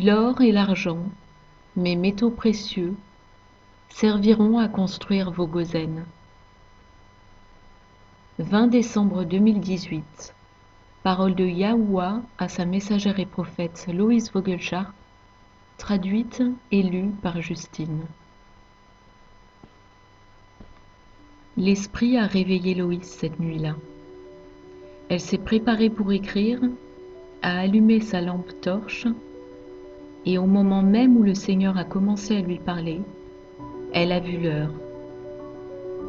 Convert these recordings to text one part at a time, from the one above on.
L'or et l'argent, mes métaux précieux, serviront à construire vos gozen. 20 décembre 2018. Parole de Yahuwah à sa messagère et prophète Loïs Vogelchardt, traduite et lue par Justine. L'esprit a réveillé Loïs cette nuit-là. Elle s'est préparée pour écrire, a allumé sa lampe torche, et au moment même où le Seigneur a commencé à lui parler, elle a vu l'heure.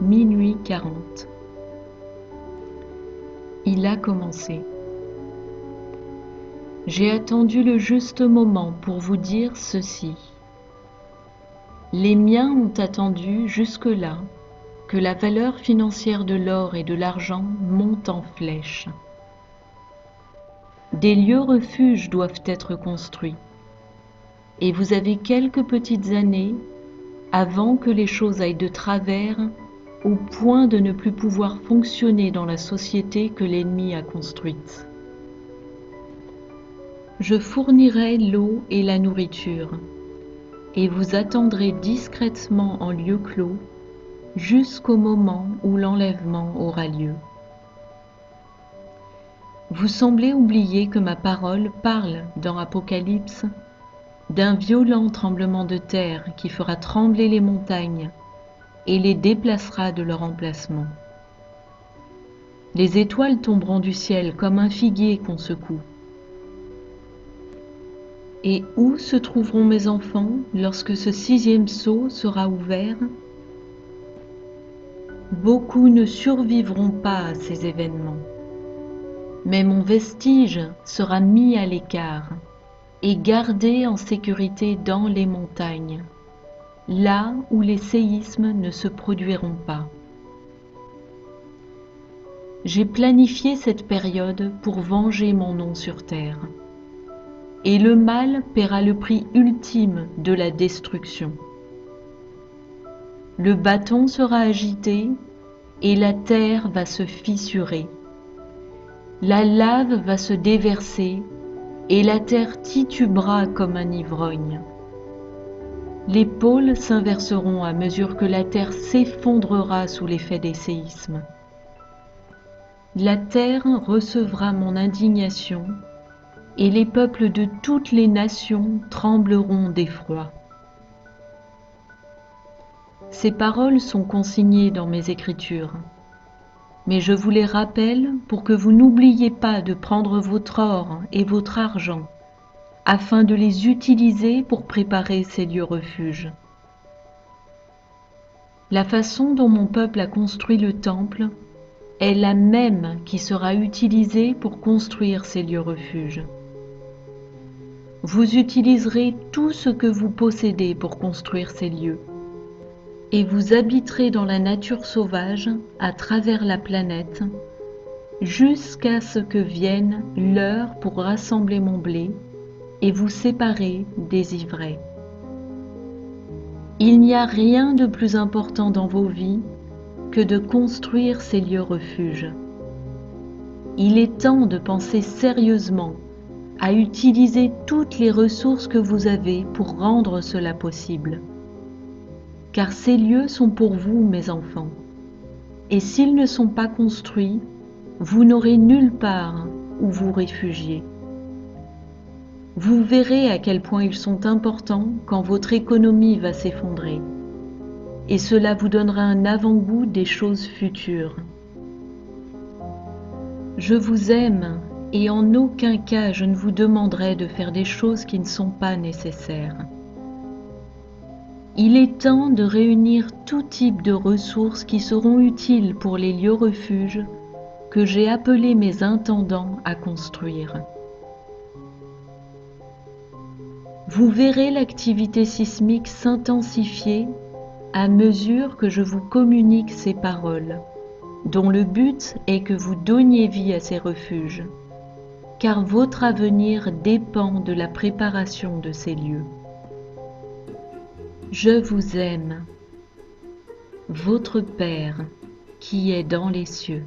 Minuit 40. Il a commencé. J'ai attendu le juste moment pour vous dire ceci. Les miens ont attendu jusque-là que la valeur financière de l'or et de l'argent monte en flèche. Des lieux refuges doivent être construits. Et vous avez quelques petites années avant que les choses aillent de travers au point de ne plus pouvoir fonctionner dans la société que l'ennemi a construite. Je fournirai l'eau et la nourriture, et vous attendrez discrètement en lieu clos jusqu'au moment où l'enlèvement aura lieu. Vous semblez oublier que ma parole parle dans Apocalypse d'un violent tremblement de terre qui fera trembler les montagnes et les déplacera de leur emplacement. Les étoiles tomberont du ciel comme un figuier qu'on secoue. Et où se trouveront mes enfants lorsque ce 6e sceau sera ouvert? Beaucoup ne survivront pas à ces événements, mais mon vestige sera mis à l'écart et gardé en sécurité dans les montagnes, là où les séismes ne se produiront pas. J'ai planifié cette période pour venger mon nom sur terre, et le mal paiera le prix ultime de la destruction. Le bâton sera agité et la terre va se fissurer. La lave va se déverser et la terre titubera comme un ivrogne. Les pôles s'inverseront à mesure que la terre s'effondrera sous l'effet des séismes. La terre recevra mon indignation et les peuples de toutes les nations trembleront d'effroi. Ces paroles sont consignées dans mes écritures, mais je vous les rappelle pour que vous n'oubliez pas de prendre votre or et votre argent afin de les utiliser pour préparer ces lieux refuges. La façon dont mon peuple a construit le temple est la même qui sera utilisée pour construire ces lieux refuges. Vous utiliserez tout ce que vous possédez pour construire ces lieux, et vous habiterez dans la nature sauvage à travers la planète, jusqu'à ce que vienne l'heure pour rassembler mon blé et vous séparer des ivraies. Il n'y a rien de plus important dans vos vies que de construire ces lieux refuges. Il est temps de penser sérieusement à utiliser toutes les ressources que vous avez pour rendre cela possible. Car ces lieux sont pour vous, mes enfants, et s'ils ne sont pas construits, vous n'aurez nulle part où vous réfugier. Vous verrez à quel point ils sont importants quand votre économie va s'effondrer, et cela vous donnera un avant-goût des choses futures. Je vous aime, et en aucun cas je ne vous demanderai de faire des choses qui ne sont pas nécessaires. Il est temps de réunir tout type de ressources qui seront utiles pour les lieux refuges que j'ai appelés mes intendants à construire. Vous verrez l'activité sismique s'intensifier à mesure que je vous communique ces paroles, dont le but est que vous donniez vie à ces refuges, car votre avenir dépend de la préparation de ces lieux. Je vous aime, votre Père qui est dans les cieux.